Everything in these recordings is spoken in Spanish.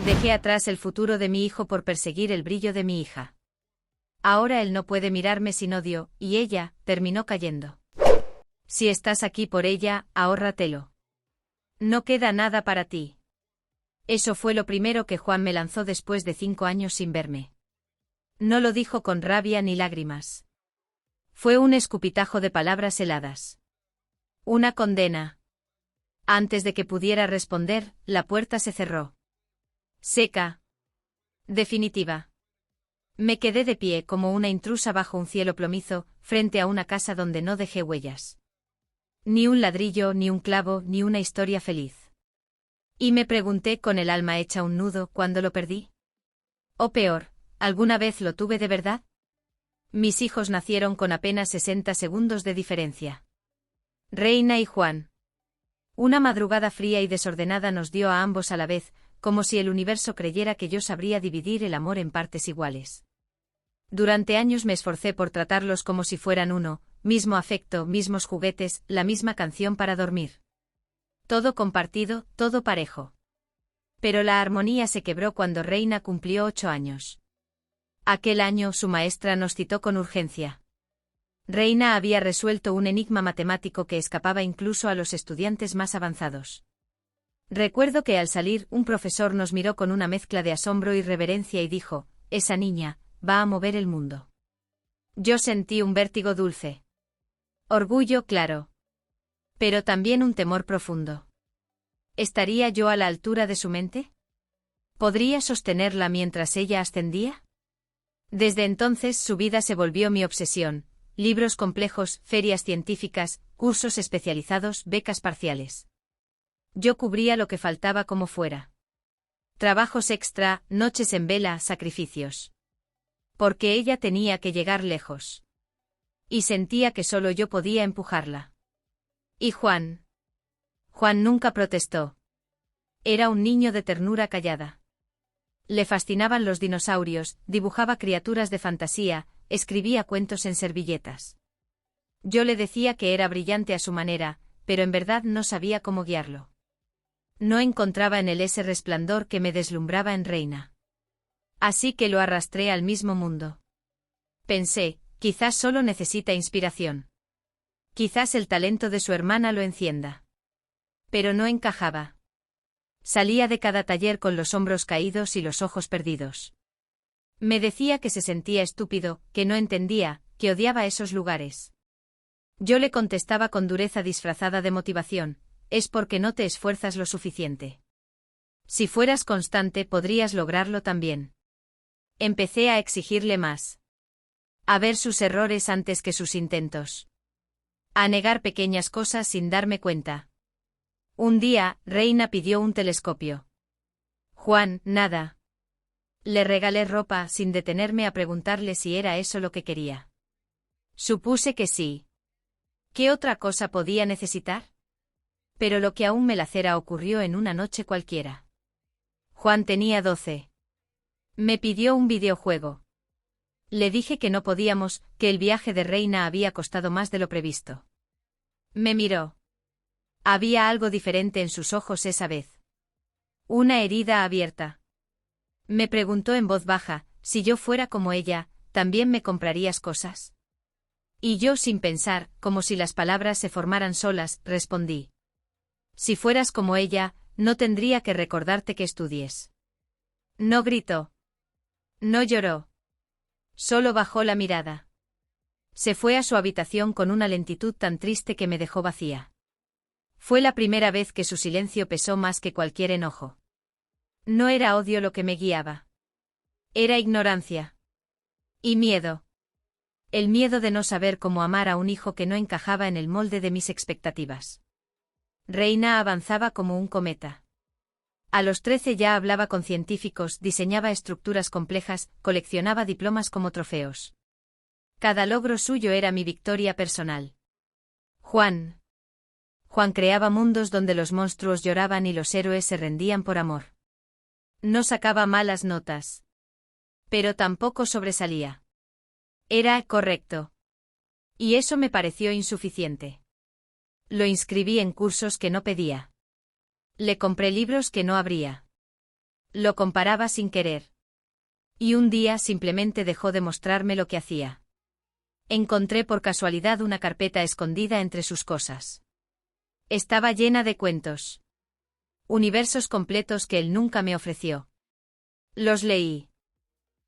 Dejé atrás el futuro de mi hijo por perseguir el brillo de mi hija. Ahora él no puede mirarme sin odio, y ella terminó cayendo. Si estás aquí por ella, ahórratelo. No queda nada para ti. Eso fue lo primero que Juan me lanzó después de 5 años sin verme. No lo dijo con rabia ni lágrimas. Fue un escupitajo de palabras heladas. Una condena. Antes de que pudiera responder, la puerta se cerró. Seca. Definitiva. Me quedé de pie como una intrusa bajo un cielo plomizo, frente a una casa donde no dejé huellas. Ni un ladrillo, ni un clavo, ni una historia feliz. Y me pregunté con el alma hecha un nudo cuando lo perdí. O peor, ¿alguna vez lo tuve de verdad? Mis hijos nacieron con apenas 60 segundos de diferencia. Reina y Juan. Una madrugada fría y desordenada nos dio a ambos a la vez, como si el universo creyera que yo sabría dividir el amor en partes iguales. Durante años me esforcé por tratarlos como si fueran uno, mismo afecto, mismos juguetes, la misma canción para dormir. Todo compartido, todo parejo. Pero la armonía se quebró cuando Reina cumplió 8 años. Aquel año su maestra nos citó con urgencia. Reina había resuelto un enigma matemático que escapaba incluso a los estudiantes más avanzados. Recuerdo que al salir un profesor nos miró con una mezcla de asombro y reverencia y dijo, «Esa niña va a mover el mundo». Yo sentí un vértigo dulce. Orgullo, claro. Pero también un temor profundo. ¿Estaría yo a la altura de su mente? ¿Podría sostenerla mientras ella ascendía? Desde entonces su vida se volvió mi obsesión, libros complejos, ferias científicas, cursos especializados, becas parciales. Yo cubría lo que faltaba como fuera. Trabajos extra, noches en vela, sacrificios. Porque ella tenía que llegar lejos. Y sentía que solo yo podía empujarla. ¿Y Juan? Juan nunca protestó. Era un niño de ternura callada. Le fascinaban los dinosaurios, dibujaba criaturas de fantasía, escribía cuentos en servilletas. Yo le decía que era brillante a su manera, pero en verdad no sabía cómo guiarlo. No encontraba en él ese resplandor que me deslumbraba en Reina. Así que lo arrastré al mismo mundo. Pensé, quizás solo necesita inspiración. Quizás el talento de su hermana lo encienda. Pero no encajaba. Salía de cada taller con los hombros caídos y los ojos perdidos. Me decía que se sentía estúpido, que no entendía, que odiaba esos lugares. Yo le contestaba con dureza disfrazada de motivación, es porque no te esfuerzas lo suficiente. Si fueras constante podrías lograrlo también. Empecé a exigirle más. A ver sus errores antes que sus intentos. A negar pequeñas cosas sin darme cuenta. Un día, Reina pidió un telescopio. Juan, nada. Le regalé ropa sin detenerme a preguntarle si era eso lo que quería. Supuse que sí. ¿Qué otra cosa podía necesitar? Pero lo que aún me lacera ocurrió en una noche cualquiera. Juan tenía 12. Me pidió un videojuego. Le dije que no podíamos, que el viaje de Reina había costado más de lo previsto. Me miró. Había algo diferente en sus ojos esa vez. Una herida abierta. Me preguntó en voz baja, si yo fuera como ella, ¿también me comprarías cosas? Y yo sin pensar, como si las palabras se formaran solas, respondí. Si fueras como ella, no tendría que recordarte que estudies. No gritó. No lloró. Solo bajó la mirada. Se fue a su habitación con una lentitud tan triste que me dejó vacía. Fue la primera vez que su silencio pesó más que cualquier enojo. No era odio lo que me guiaba. Era ignorancia. Y miedo. El miedo de no saber cómo amar a un hijo que no encajaba en el molde de mis expectativas. Reina avanzaba como un cometa. A los 13 ya hablaba con científicos, diseñaba estructuras complejas, coleccionaba diplomas como trofeos. Cada logro suyo era mi victoria personal. Juan creaba mundos donde los monstruos lloraban y los héroes se rendían por amor. No sacaba malas notas. Pero tampoco sobresalía. Era correcto. Y eso me pareció insuficiente. Lo inscribí en cursos que no pedía. Le compré libros que no abría. Lo comparaba sin querer. Y un día simplemente dejó de mostrarme lo que hacía. Encontré por casualidad una carpeta escondida entre sus cosas. Estaba llena de cuentos. Universos completos que él nunca me ofreció. Los leí.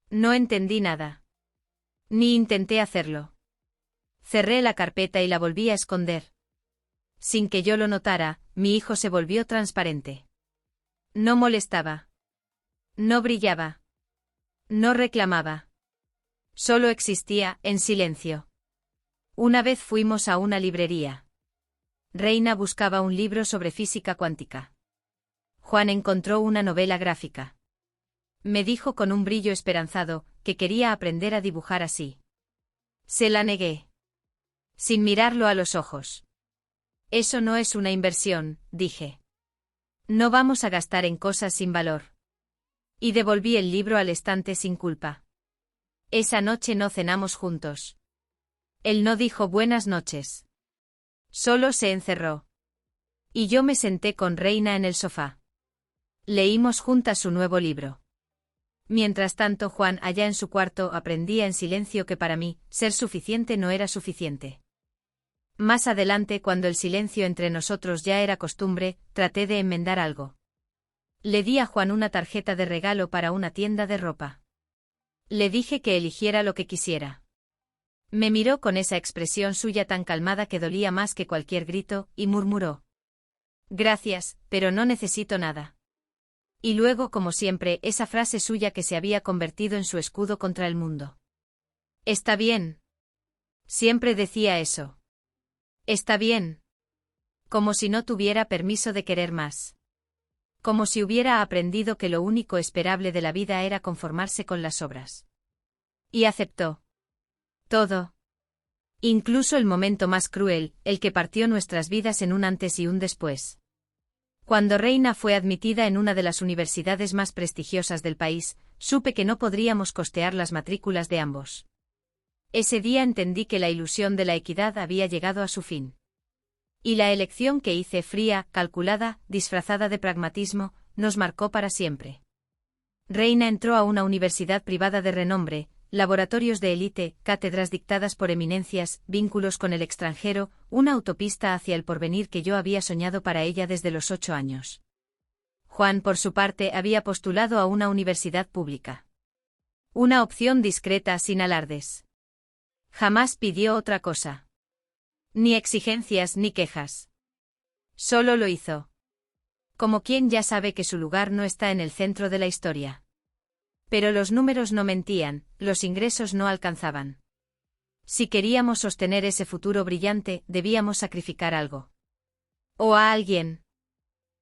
No entendí nada. Ni intenté hacerlo. Cerré la carpeta y la volví a esconder. Sin que yo lo notara, mi hijo se volvió transparente. No molestaba. No brillaba. No reclamaba. Solo existía, en silencio. Una vez fuimos a una librería. Reina buscaba un libro sobre física cuántica. Juan encontró una novela gráfica. Me dijo con un brillo esperanzado que quería aprender a dibujar así. Se la negué. Sin mirarlo a los ojos. Eso no es una inversión, dije. No vamos a gastar en cosas sin valor. Y devolví el libro al estante sin culpa. Esa noche no cenamos juntos. Él no dijo buenas noches. Solo se encerró. Y yo me senté con Reina en el sofá. Leímos juntas su nuevo libro. Mientras tanto, Juan, allá en su cuarto, aprendía en silencio que para mí, ser suficiente no era suficiente. Más adelante, cuando el silencio entre nosotros ya era costumbre, traté de enmendar algo. Le di a Juan una tarjeta de regalo para una tienda de ropa. Le dije que eligiera lo que quisiera. Me miró con esa expresión suya tan calmada que dolía más que cualquier grito, y murmuró: «Gracias, pero no necesito nada». Y luego, como siempre, esa frase suya que se había convertido en su escudo contra el mundo. «Está bien». Siempre decía eso. «Está bien». Como si no tuviera permiso de querer más. Como si hubiera aprendido que lo único esperable de la vida era conformarse con las sobras. Y aceptó. Todo. Incluso el momento más cruel, el que partió nuestras vidas en un antes y un después. Cuando Reina fue admitida en una de las universidades más prestigiosas del país, supe que no podríamos costear las matrículas de ambos. Ese día entendí que la ilusión de la equidad había llegado a su fin. Y la elección que hice, fría, calculada, disfrazada de pragmatismo, nos marcó para siempre. Reina entró a una universidad privada de renombre, laboratorios de élite, cátedras dictadas por eminencias, vínculos con el extranjero, una autopista hacia el porvenir que yo había soñado para ella desde los 8 años. Juan, por su parte, había postulado a una universidad pública. Una opción discreta, sin alardes. Jamás pidió otra cosa. Ni exigencias ni quejas. Solo lo hizo. Como quien ya sabe que su lugar no está en el centro de la historia. Pero los números no mentían, los ingresos no alcanzaban. Si queríamos sostener ese futuro brillante, debíamos sacrificar algo. O a alguien.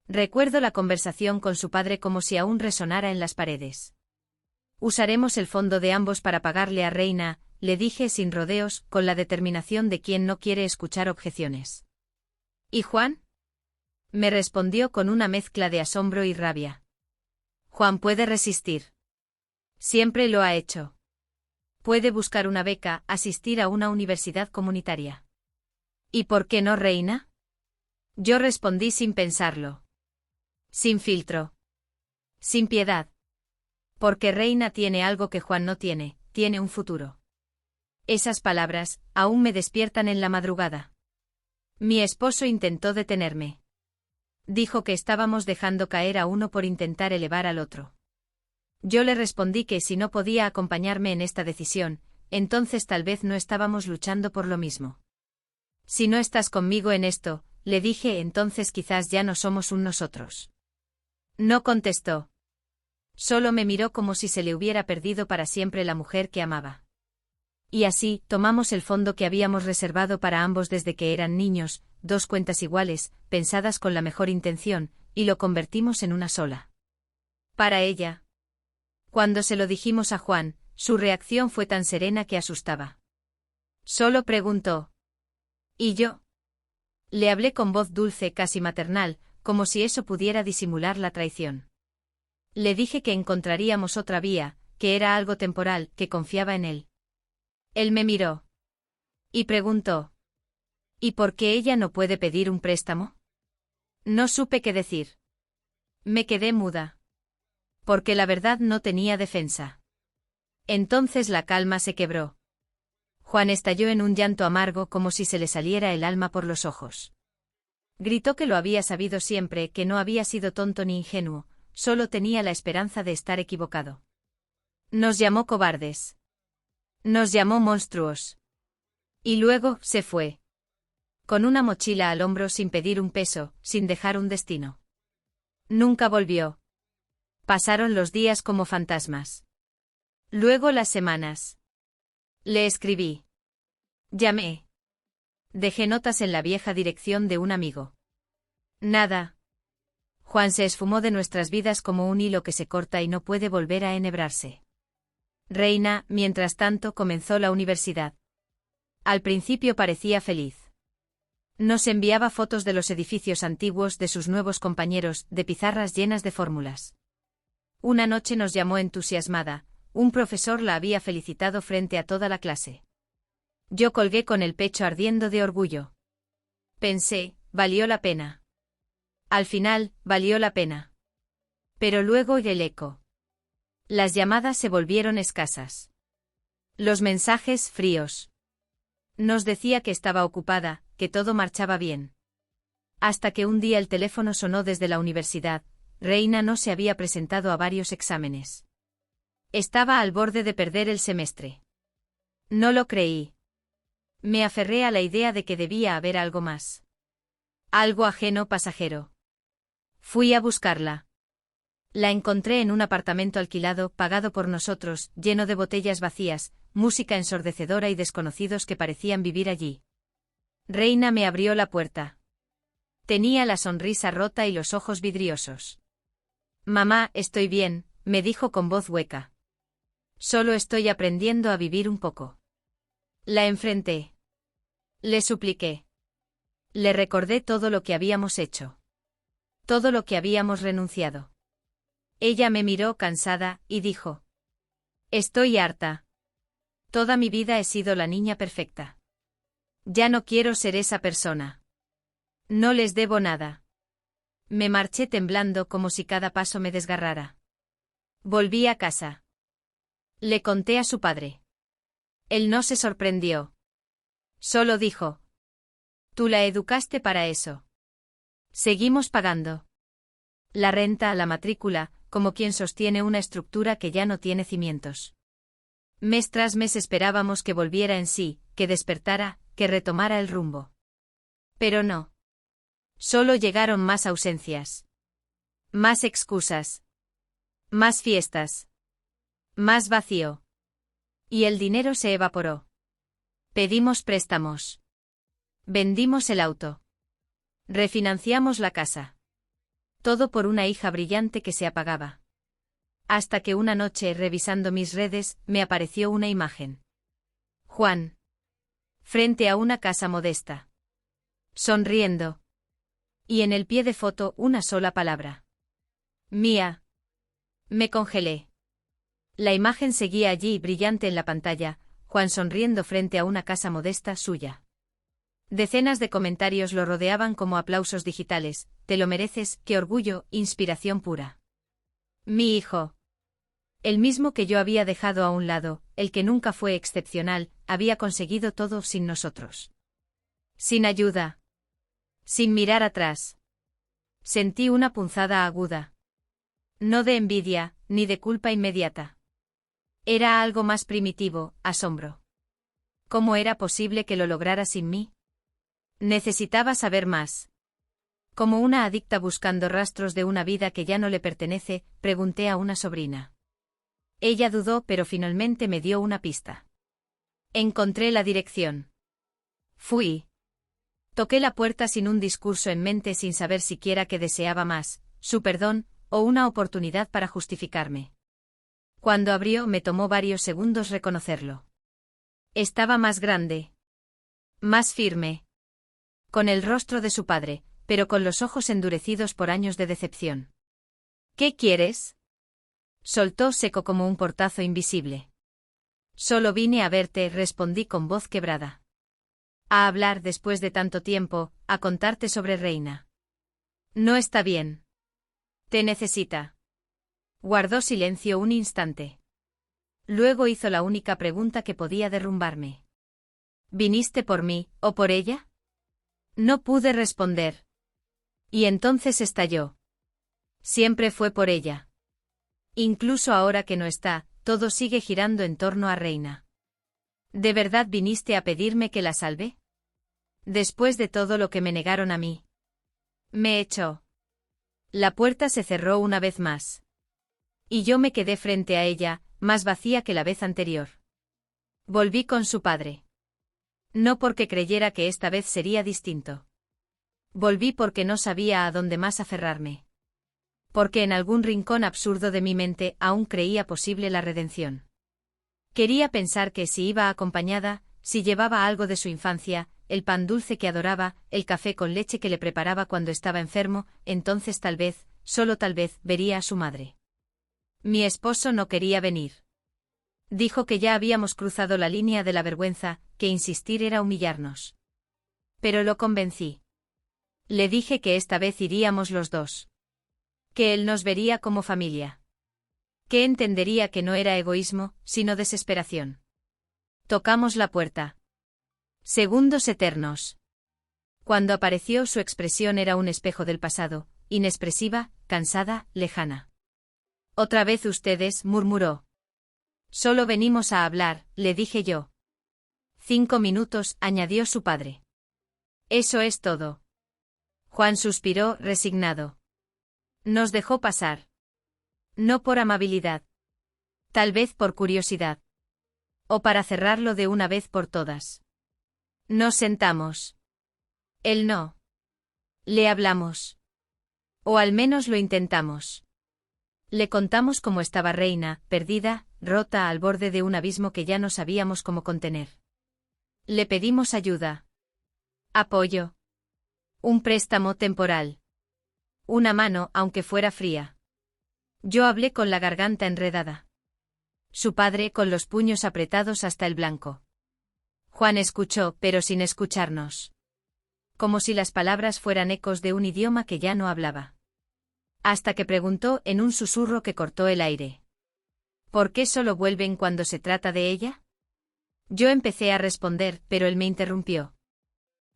Recuerdo la conversación con su padre como si aún resonara en las paredes. Usaremos el fondo de ambos para pagarle a Reina, le dije sin rodeos, con la determinación de quien no quiere escuchar objeciones. ¿Y Juan? Me respondió con una mezcla de asombro y rabia. Juan puede resistir. Siempre lo ha hecho. Puede buscar una beca, asistir a una universidad comunitaria. ¿Y por qué no Reina? Yo respondí sin pensarlo. Sin filtro. Sin piedad. Porque Reina tiene algo que Juan no tiene, tiene un futuro. Esas palabras, aún me despiertan en la madrugada. Mi esposo intentó detenerme. Dijo que estábamos dejando caer a uno por intentar elevar al otro. Yo le respondí que si no podía acompañarme en esta decisión, entonces tal vez no estábamos luchando por lo mismo. Si no estás conmigo en esto, le dije, entonces quizás ya no somos un nosotros. No contestó. Solo me miró como si se le hubiera perdido para siempre la mujer que amaba. Y así, tomamos el fondo que habíamos reservado para ambos desde que eran niños, 2 cuentas iguales, pensadas con la mejor intención, y lo convertimos en una sola. Para ella. Cuando se lo dijimos a Juan, su reacción fue tan serena que asustaba. Solo preguntó: ¿y yo? Le hablé con voz dulce, casi maternal, como si eso pudiera disimular la traición. Le dije que encontraríamos otra vía, que era algo temporal, que confiaba en él. Él me miró. Y preguntó: ¿y por qué ella no puede pedir un préstamo? No supe qué decir. Me quedé muda. Porque la verdad no tenía defensa. Entonces la calma se quebró. Juan estalló en un llanto amargo como si se le saliera el alma por los ojos. Gritó que lo había sabido siempre, que no había sido tonto ni ingenuo, solo tenía la esperanza de estar equivocado. Nos llamó cobardes. Nos llamó monstruos. Y luego, se fue. Con una mochila al hombro sin pedir un peso, sin dejar un destino. Nunca volvió. Pasaron los días como fantasmas. Luego las semanas. Le escribí. Llamé. Dejé notas en la vieja dirección de un amigo. Nada. Juan se esfumó de nuestras vidas como un hilo que se corta y no puede volver a enhebrarse. Reina, mientras tanto, comenzó la universidad. Al principio parecía feliz. Nos enviaba fotos de los edificios antiguos de sus nuevos compañeros, de pizarras llenas de fórmulas. Una noche nos llamó entusiasmada, un profesor la había felicitado frente a toda la clase. Yo colgué con el pecho ardiendo de orgullo. Pensé, valió la pena. Al final, valió la pena. Pero luego el eco. Las llamadas se volvieron escasas. Los mensajes fríos. Nos decía que estaba ocupada, que todo marchaba bien. Hasta que un día el teléfono sonó desde la universidad. Reina no se había presentado a varios exámenes. Estaba al borde de perder el semestre. No lo creí. Me aferré a la idea de que debía haber algo más. Algo ajeno, pasajero. Fui a buscarla. La encontré en un apartamento alquilado, pagado por nosotros, lleno de botellas vacías, música ensordecedora y desconocidos que parecían vivir allí. Reina me abrió la puerta. Tenía la sonrisa rota y los ojos vidriosos. Mamá, estoy bien, me dijo con voz hueca. Solo estoy aprendiendo a vivir un poco. La enfrenté. Le supliqué. Le recordé todo lo que habíamos hecho. Todo lo que habíamos renunciado. Ella me miró cansada, y dijo. Estoy harta. Toda mi vida he sido la niña perfecta. Ya no quiero ser esa persona. No les debo nada. Me marché temblando como si cada paso me desgarrara. Volví a casa. Le conté a su padre. Él no se sorprendió. Solo dijo. Tú la educaste para eso. Seguimos pagando. La renta, la matrícula, como quien sostiene una estructura que ya no tiene cimientos. Mes tras mes esperábamos que volviera en sí, que despertara, que retomara el rumbo. Pero no. Solo llegaron más ausencias. Más excusas. Más fiestas. Más vacío. Y el dinero se evaporó. Pedimos préstamos. Vendimos el auto. Refinanciamos la casa. Todo por una hija brillante que se apagaba. Hasta que una noche, revisando mis redes, me apareció una imagen. Juan. Frente a una casa modesta. Sonriendo. Y en el pie de foto una sola palabra. Mía. Me congelé. La imagen seguía allí, brillante en la pantalla, Juan sonriendo frente a una casa modesta suya. Decenas de comentarios lo rodeaban como aplausos digitales. Te lo mereces, qué orgullo, inspiración pura. Mi hijo. El mismo que yo había dejado a un lado, el que nunca fue excepcional, había conseguido todo sin nosotros. Sin ayuda. Sin mirar atrás. Sentí una punzada aguda. No de envidia, ni de culpa inmediata. Era algo más primitivo, asombro. ¿Cómo era posible que lo lograra sin mí? Necesitaba saber más. Como una adicta buscando rastros de una vida que ya no le pertenece, pregunté a una sobrina. Ella dudó, pero finalmente me dio una pista. Encontré la dirección. Fui. Toqué la puerta sin un discurso en mente, sin saber siquiera que deseaba más, su perdón, o una oportunidad para justificarme. Cuando abrió me tomó varios segundos reconocerlo. Estaba más grande. Más firme. Con el rostro de su padre, pero con los ojos endurecidos por años de decepción. ¿Qué quieres? Soltó seco como un portazo invisible. Solo vine a verte, respondí con voz quebrada. A hablar después de tanto tiempo, a contarte sobre Reina. No está bien. Te necesita. Guardó silencio un instante. Luego hizo la única pregunta que podía derrumbarme. ¿Viniste por mí, o por ella? No pude responder. Y entonces estalló. Siempre fue por ella. Incluso ahora que no está, todo sigue girando en torno a Reina. ¿De verdad viniste a pedirme que la salve? Después de todo lo que me negaron a mí. Me echó. La puerta se cerró una vez más. Y yo me quedé frente a ella, más vacía que la vez anterior. Volví con su padre. No porque creyera que esta vez sería distinto. Volví porque no sabía a dónde más aferrarme. Porque en algún rincón absurdo de mi mente aún creía posible la redención. Quería pensar que si iba acompañada, si llevaba algo de su infancia, el pan dulce que adoraba, el café con leche que le preparaba cuando estaba enfermo, entonces tal vez, solo tal vez, vería a su madre. Mi esposo no quería venir. Dijo que ya habíamos cruzado la línea de la vergüenza, que insistir era humillarnos. Pero lo convencí. Le dije que esta vez iríamos los dos. Que él nos vería como familia. Que entendería que no era egoísmo, sino desesperación. Tocamos la puerta. Segundos eternos. Cuando apareció, su expresión era un espejo del pasado, inexpresiva, cansada, lejana. Otra vez ustedes, murmuró. Solo venimos a hablar, le dije yo. 5 minutos, añadió su padre. Eso es todo. Juan suspiró, resignado. Nos dejó pasar. No por amabilidad. Tal vez por curiosidad. O para cerrarlo de una vez por todas. Nos sentamos. Él no. Le hablamos. O al menos lo intentamos. Le contamos cómo estaba Reina, perdida, rota al borde de un abismo que ya no sabíamos cómo contener. Le pedimos ayuda. Apoyo. Un préstamo temporal. Una mano, aunque fuera fría. Yo hablé con la garganta enredada. Su padre con los puños apretados hasta el blanco. Juan escuchó, pero sin escucharnos. Como si las palabras fueran ecos de un idioma que ya no hablaba. Hasta que preguntó en un susurro que cortó el aire. ¿Por qué solo vuelven cuando se trata de ella? Yo empecé a responder, pero él me interrumpió.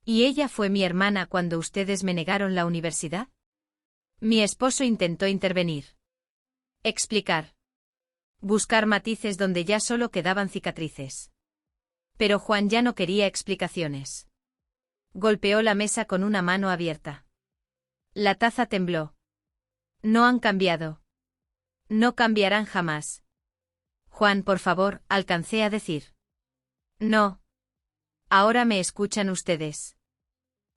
¿Y ella fue mi hermana cuando ustedes me negaron la universidad? Mi esposo intentó intervenir. Explicar. Buscar matices donde ya solo quedaban cicatrices. Pero Juan ya no quería explicaciones. Golpeó la mesa con una mano abierta. La taza tembló. No han cambiado. No cambiarán jamás. Juan, por favor, alcancé a decir. No. Ahora me escuchan ustedes.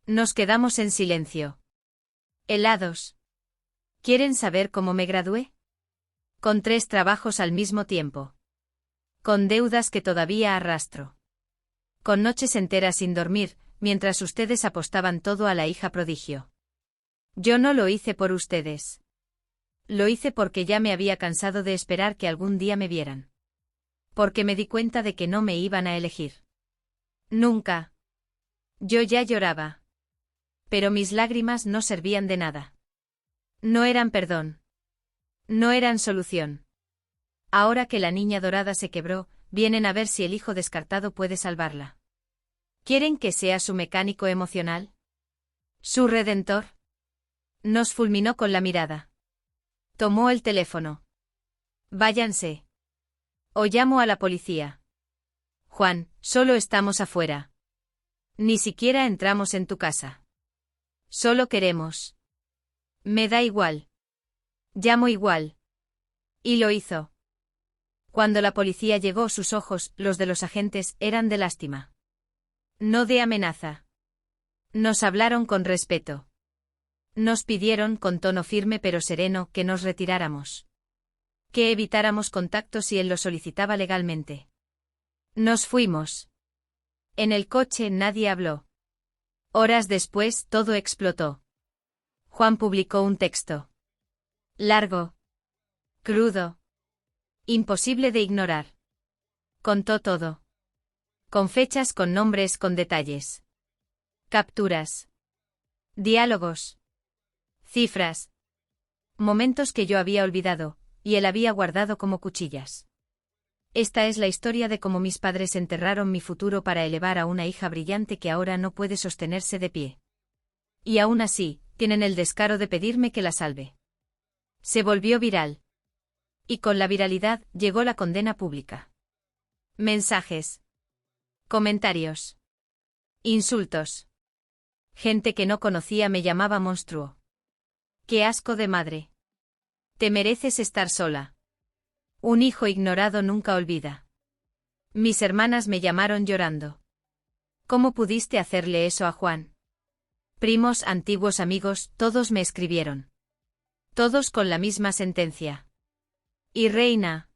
Nos quedamos en silencio. Helados. ¿Quieren saber cómo me gradué? Con 3 trabajos al mismo tiempo. Con deudas que todavía arrastro. Con noches enteras sin dormir, mientras ustedes apostaban todo a la hija prodigio. Yo no lo hice por ustedes. Lo hice porque ya me había cansado de esperar que algún día me vieran. Porque me di cuenta de que no me iban a elegir. Nunca. Yo ya lloraba. Pero mis lágrimas no servían de nada. No eran perdón. No eran solución. Ahora que la niña dorada se quebró, vienen a ver si el hijo descartado puede salvarla. ¿Quieren que sea su mecánico emocional? ¿Su redentor? Nos fulminó con la mirada. Tomó el teléfono. Váyanse. O llamo a la policía. Juan, solo estamos afuera. Ni siquiera entramos en tu casa. Solo queremos. Me da igual. Llamo igual. Y lo hizo. Cuando la policía llegó, sus ojos, los de los agentes, eran de lástima. No de amenaza. Nos hablaron con respeto. Nos pidieron, con tono firme pero sereno, que nos retiráramos. Que evitáramos contacto si él lo solicitaba legalmente. Nos fuimos. En el coche nadie habló. Horas después, todo explotó. Juan publicó un texto. Largo. Crudo. Imposible de ignorar. Contó todo. Con fechas, con nombres, con detalles. Capturas. Diálogos. Cifras. Momentos que yo había olvidado, y él había guardado como cuchillas. Esta es la historia de cómo mis padres enterraron mi futuro para elevar a una hija brillante que ahora no puede sostenerse de pie. Y aún así, tienen el descaro de pedirme que la salve. Se volvió viral. Y con la viralidad llegó la condena pública. Mensajes. Comentarios. Insultos. Gente que no conocía me llamaba monstruo. ¡Qué asco de madre! Te mereces estar sola. Un hijo ignorado nunca olvida. Mis hermanas me llamaron llorando. ¿Cómo pudiste hacerle eso a Juan? Primos, antiguos amigos, todos me escribieron. Todos con la misma sentencia. Y Reina.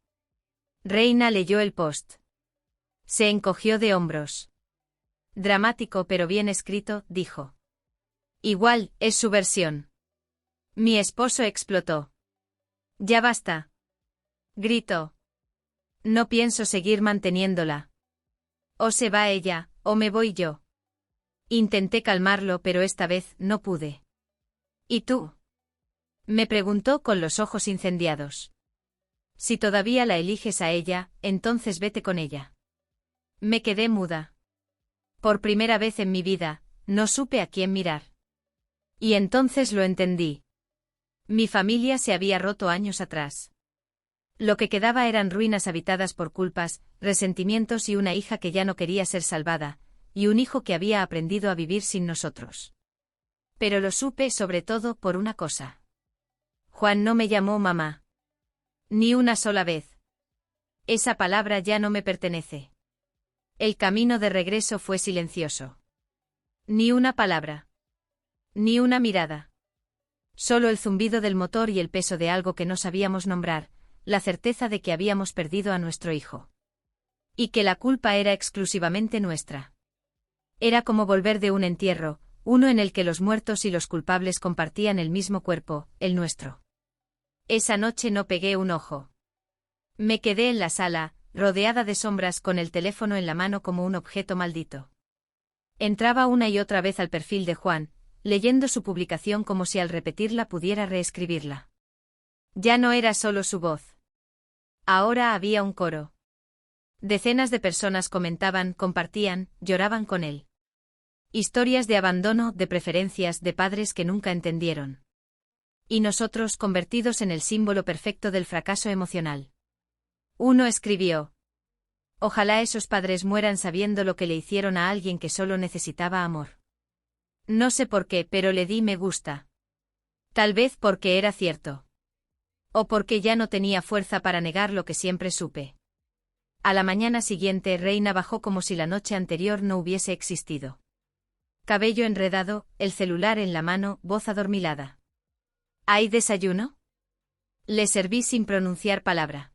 Reina leyó el post. Se encogió de hombros. Dramático pero bien escrito, dijo. Igual, es su versión. Mi esposo explotó. Ya basta. Gritó. No pienso seguir manteniéndola. O se va ella, o me voy yo. Intenté calmarlo pero esta vez no pude. ¿Y tú? Me preguntó con los ojos incendiados. Si todavía la eliges a ella, entonces vete con ella. Me quedé muda. Por primera vez en mi vida, no supe a quién mirar. Y entonces lo entendí. Mi familia se había roto años atrás. Lo que quedaba eran ruinas habitadas por culpas, resentimientos y una hija que ya no quería ser salvada, y un hijo que había aprendido a vivir sin nosotros. Pero lo supe sobre todo por una cosa. Juan no me llamó mamá. Ni una sola vez. Esa palabra ya no me pertenece. El camino de regreso fue silencioso. Ni una palabra. Ni una mirada. Solo el zumbido del motor y el peso de algo que no sabíamos nombrar, la certeza de que habíamos perdido a nuestro hijo. Y que la culpa era exclusivamente nuestra. Era como volver de un entierro, uno en el que los muertos y los culpables compartían el mismo cuerpo, el nuestro. Esa noche no pegué un ojo. Me quedé en la sala, rodeada de sombras con el teléfono en la mano como un objeto maldito. Entraba una y otra vez al perfil de Juan, leyendo su publicación como si al repetirla pudiera reescribirla. Ya no era solo su voz. Ahora había un coro. Decenas de personas comentaban, compartían, lloraban con él. Historias de abandono, de preferencias, de padres que nunca entendieron. Y nosotros convertidos en el símbolo perfecto del fracaso emocional. Uno escribió: ojalá esos padres mueran sabiendo lo que le hicieron a alguien que solo necesitaba amor. No sé por qué, pero le di me gusta. Tal vez porque era cierto. O porque ya no tenía fuerza para negar lo que siempre supe. A la mañana siguiente Reina bajó como si la noche anterior no hubiese existido. Cabello enredado, el celular en la mano, voz adormilada. ¿Hay desayuno? Le serví sin pronunciar palabra.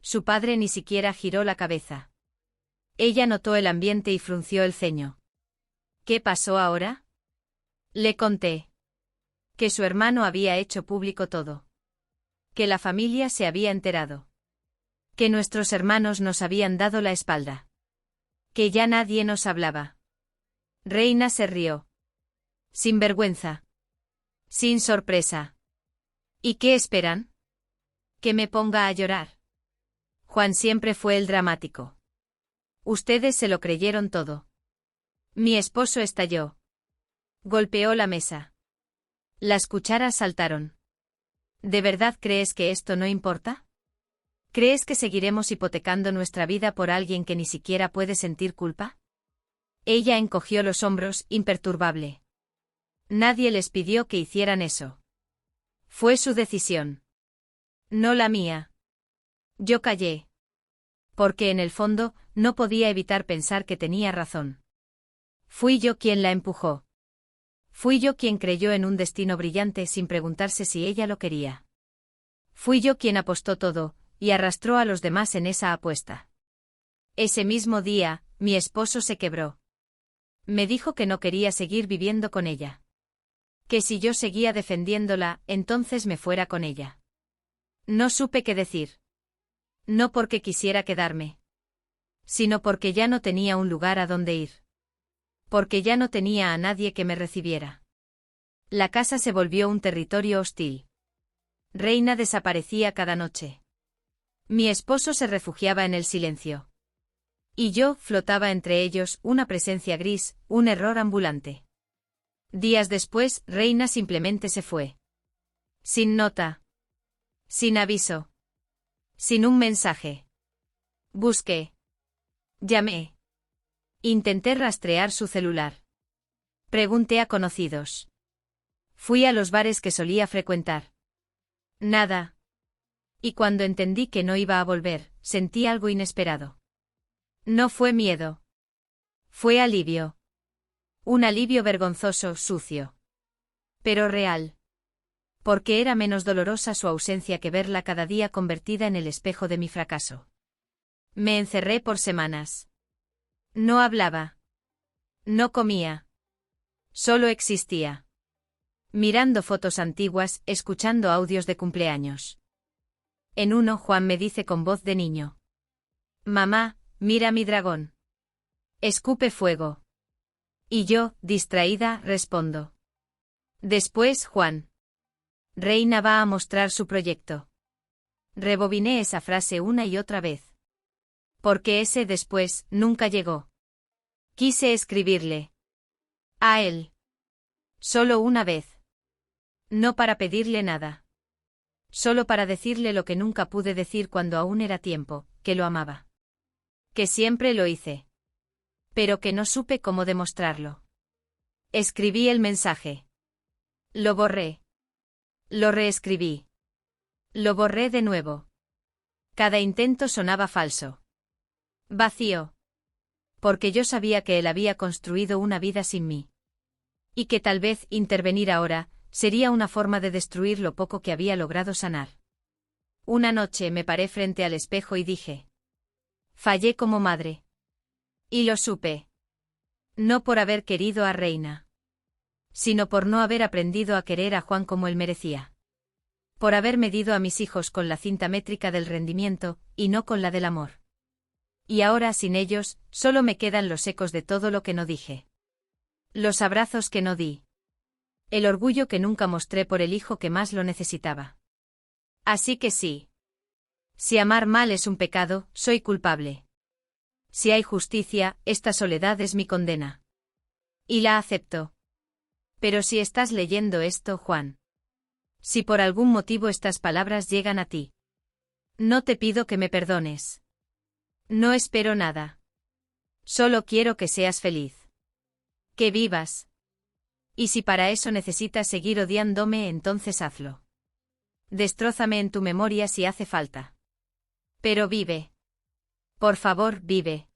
Su padre ni siquiera giró la cabeza. Ella notó el ambiente y frunció el ceño. ¿Qué pasó ahora? Le conté. Que su hermano había hecho público todo. Que la familia se había enterado. Que nuestros hermanos nos habían dado la espalda. Que ya nadie nos hablaba. Reina se rió. Sin vergüenza. Sin sorpresa. ¿Y qué esperan? ¿Que me ponga a llorar? Juan siempre fue el dramático. Ustedes se lo creyeron todo. Mi esposo estalló. Golpeó la mesa. Las cucharas saltaron. ¿De verdad crees que esto no importa? ¿Crees que seguiremos hipotecando nuestra vida por alguien que ni siquiera puede sentir culpa? Ella encogió los hombros, imperturbable. Nadie les pidió que hicieran eso. Fue su decisión. No la mía. Yo callé. Porque en el fondo, no podía evitar pensar que tenía razón. Fui yo quien la empujó. Fui yo quien creyó en un destino brillante sin preguntarse si ella lo quería. Fui yo quien apostó todo, y arrastró a los demás en esa apuesta. Ese mismo día, mi esposo se quebró. Me dijo que no quería seguir viviendo con ella. Que si yo seguía defendiéndola, entonces me fuera con ella. No supe qué decir. No porque quisiera quedarme. Sino porque ya no tenía un lugar a donde ir. Porque ya no tenía a nadie que me recibiera. La casa se volvió un territorio hostil. Reina desaparecía cada noche. Mi esposo se refugiaba en el silencio. Y yo flotaba entre ellos, una presencia gris, un error ambulante. Días después, Reina simplemente se fue. Sin nota. Sin aviso. Sin un mensaje. Busqué. Llamé. Intenté rastrear su celular. Pregunté a conocidos. Fui a los bares que solía frecuentar. Nada. Y cuando entendí que no iba a volver, sentí algo inesperado. No fue miedo. Fue alivio. Un alivio vergonzoso, sucio. Pero real. Porque era menos dolorosa su ausencia que verla cada día convertida en el espejo de mi fracaso. Me encerré por semanas. No hablaba. No comía. Solo existía. Mirando fotos antiguas, escuchando audios de cumpleaños. En uno, Juan me dice con voz de niño: «Mamá, mira mi dragón. Escupe fuego». Y yo, distraída, respondo: «Después, Juan. Reina va a mostrar su proyecto». Rebobiné esa frase una y otra vez. Porque ese después nunca llegó. Quise escribirle. A él. Solo una vez. No para pedirle nada. Solo para decirle lo que nunca pude decir cuando aún era tiempo, que lo amaba. Que siempre lo hice. Pero que no supe cómo demostrarlo. Escribí el mensaje. Lo borré. Lo reescribí. Lo borré de nuevo. Cada intento sonaba falso. Vacío. Porque yo sabía que él había construido una vida sin mí. Y que tal vez intervenir ahora sería una forma de destruir lo poco que había logrado sanar. Una noche me paré frente al espejo y dije: fallé como madre. Y lo supe. No por haber querido a Reina. Sino por no haber aprendido a querer a Juan como él merecía. Por haber medido a mis hijos con la cinta métrica del rendimiento, y no con la del amor. Y ahora, sin ellos, solo me quedan los ecos de todo lo que no dije. Los abrazos que no di. El orgullo que nunca mostré por el hijo que más lo necesitaba. Así que sí. Si amar mal es un pecado, soy culpable. Si hay justicia, esta soledad es mi condena. Y la acepto. Pero si estás leyendo esto, Juan. Si por algún motivo estas palabras llegan a ti. No te pido que me perdones. No espero nada. Solo quiero que seas feliz. Que vivas. Y si para eso necesitas seguir odiándome, entonces hazlo. Destrózame en tu memoria si hace falta. Pero vive. Por favor, vive.